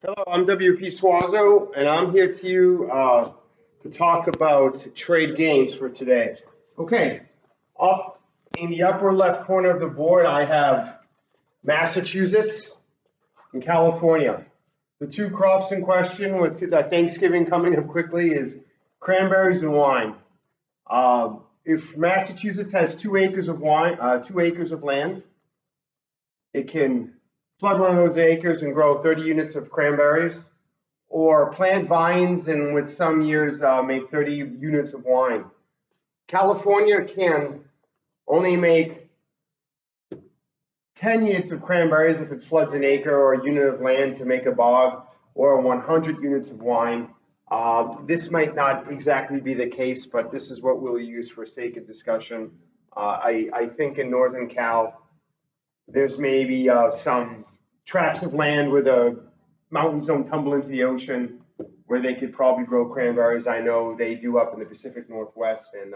Hello, I'm WP Suazo, and I'm here to talk about trade games for today. Okay, up in the upper left corner of the board, I have Massachusetts and California. The two crops in question with Thanksgiving coming up quickly is cranberries and wine. If Massachusetts has 2 acres of wine, 2 acres of land, it can flood one of those acres and grow 30 units of cranberries, or plant vines and with some years make 30 units of wine. California can only make 10 units of cranberries if it floods an acre or a unit of land to make a bog, or 100 units of wine. This might not exactly be the case, but this is what we'll use for sake of discussion. I think in Northern Cal, there's maybe some tracts of land where the mountains don't tumble into the ocean, where they could probably grow cranberries. I know they do up in the Pacific Northwest. And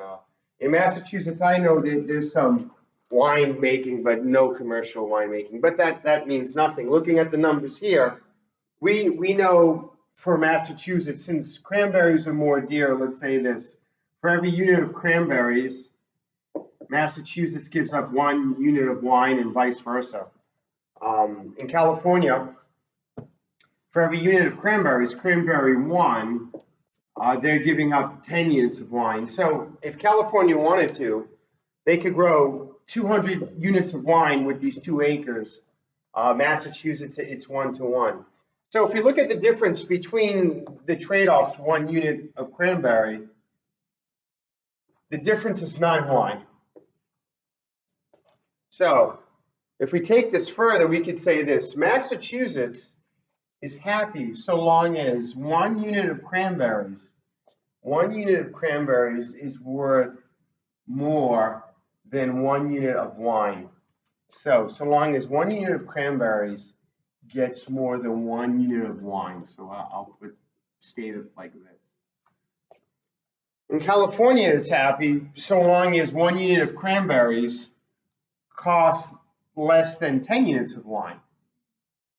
in Massachusetts, I know there's some wine making, but no commercial winemaking. But that means nothing. Looking at the numbers here, we know for Massachusetts, since cranberries are more dear, let's say this, for every unit of cranberries, Massachusetts gives up 1 unit of wine and vice versa. In California, for every unit of cranberries, cranberry one, they're giving up 10 units of wine. So if California wanted to, they could grow 200 units of wine with these 2 acres. Massachusetts, it's 1-to-1. So if you look at the difference between the trade-offs, 1 unit of cranberry, the difference is 9 wine. So if we take this further, we could say this: Massachusetts is happy so long as 1 unit of cranberries, 1 unit of cranberries is worth more than 1 unit of wine. So long as 1 unit of cranberries gets more than 1 unit of wine. So I'll state it like this. And California is happy so long as 1 unit of cranberries costs less than 10 units of wine.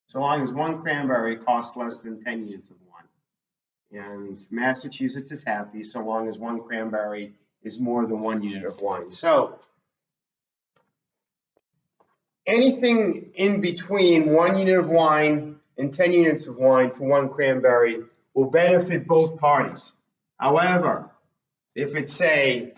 So long as 1 cranberry costs less than 10 units of wine. And Massachusetts is happy so long as 1 cranberry is more than 1 unit of wine. So anything in between 1 unit of wine and 10 units of wine for 1 cranberry will benefit both parties. However, if it's, say,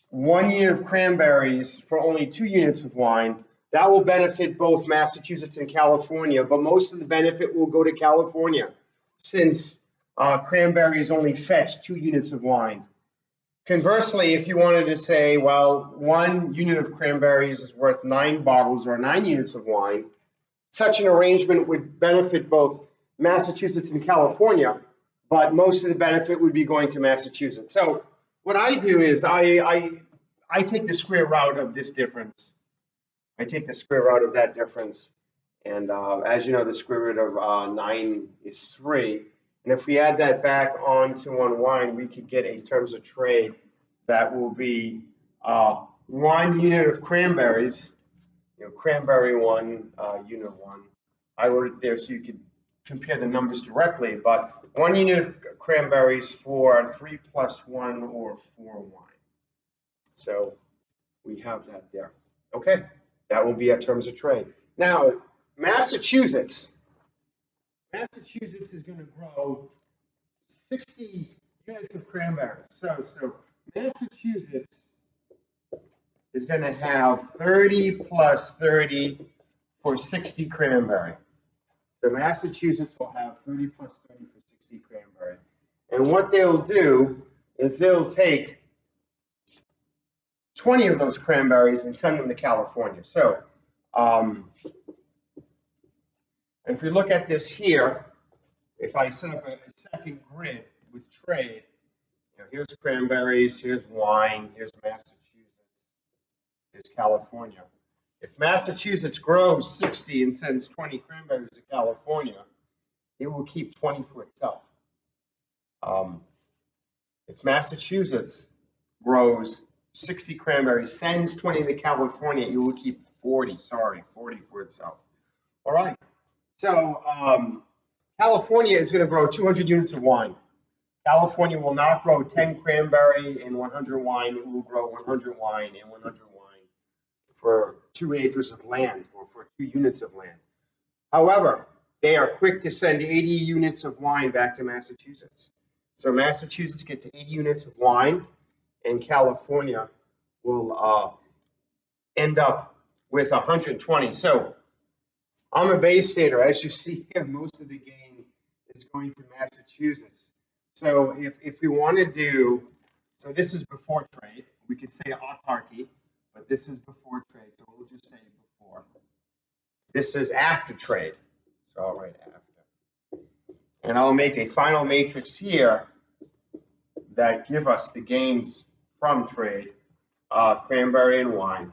1 unit of cranberries for only 2 units of wine, that will benefit both Massachusetts and California, but most of the benefit will go to California, since cranberries only fetch 2 units of wine. Conversely, if you wanted to say, well, 1 unit of cranberries is worth 9 bottles or 9 units of wine, such an arrangement would benefit both Massachusetts and California, but most of the benefit would be going to Massachusetts. So what I do is I take the square root of this difference. I take the square root of that difference. And as you know, the square root of 9 is 3. And if we add that back onto 1 wine, we could get a terms of trade that will be 1 unit of cranberries, cranberry 1, unit 1. I wrote it there so you could compare the numbers directly, but 1 unit of cranberries for 3 + 1 or 4 wine. So we have that there. Okay, that will be our terms of trade. Now, Massachusetts is going to grow 60 units of cranberries. So Massachusetts is going to have 30 + 30 for 60 cranberry. So Massachusetts will have 30 + 30 for 60 cranberry. And what they'll do is they'll take 20 of those cranberries and send them to California. So if we look at this here, if I set up a second grid with trade, here's cranberries, here's wine, here's Massachusetts, here's California. If Massachusetts grows 60 and sends 20 cranberries to California, it will keep 20 for itself. If Massachusetts grows 60 cranberries, sends 20 to California, it will keep 40 for itself. All right. So California is going to grow 200 units of wine. California will not grow 10 cranberry and 100 wine. It will grow 100 wine and 100 wine for 2 acres of land or for 2 units of land. However, they are quick to send 80 units of wine back to Massachusetts. So Massachusetts gets 80 units of wine, and California will end up with 120. So I'm a Bay Stater. As you see here, most of the gain is going to Massachusetts. So if we want to do, so this is before trade. We could say autarky, but this is before trade. So we'll just say before. This is after trade. So I'll write after. And I'll make a final matrix here that give us the gains from trade, cranberry and wine.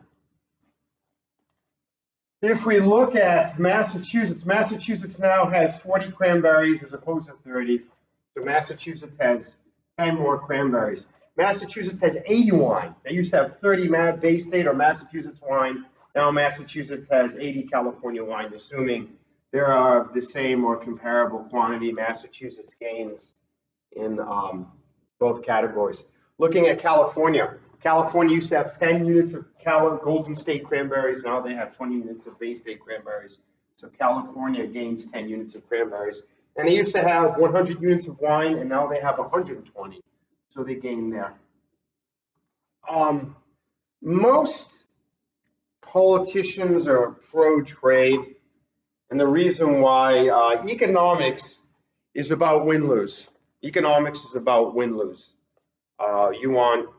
If we look at Massachusetts, Massachusetts now has 40 cranberries as opposed to 30. So Massachusetts has 10 more cranberries. Massachusetts has 80 wine. They used to have 30 Bay State or Massachusetts wine. Now Massachusetts has 80 California wine, assuming there are the same or comparable quantity. Massachusetts gains in both categories. Looking at California, California used to have 10 units of Golden State cranberries. Now they have 20 units of Bay State cranberries. So California gains 10 units of cranberries. And they used to have 100 units of wine, and now they have 120. So they gain there. Most politicians are pro-trade, and the reason why economics is about win-lose. Economics is about win-lose. You want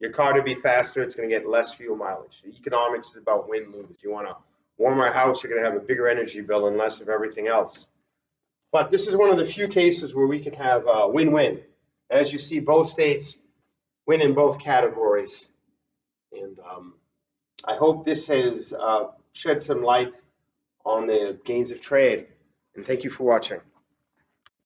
your car to be faster, it's going to get less fuel mileage. Economics is about win-lose. You want a warmer house, you're going to have a bigger energy bill and less of everything else. But this is one of the few cases where we can have win-win. As you see, both states win in both categories. And I hope this has shed some light on the gains of trade. And thank you for watching.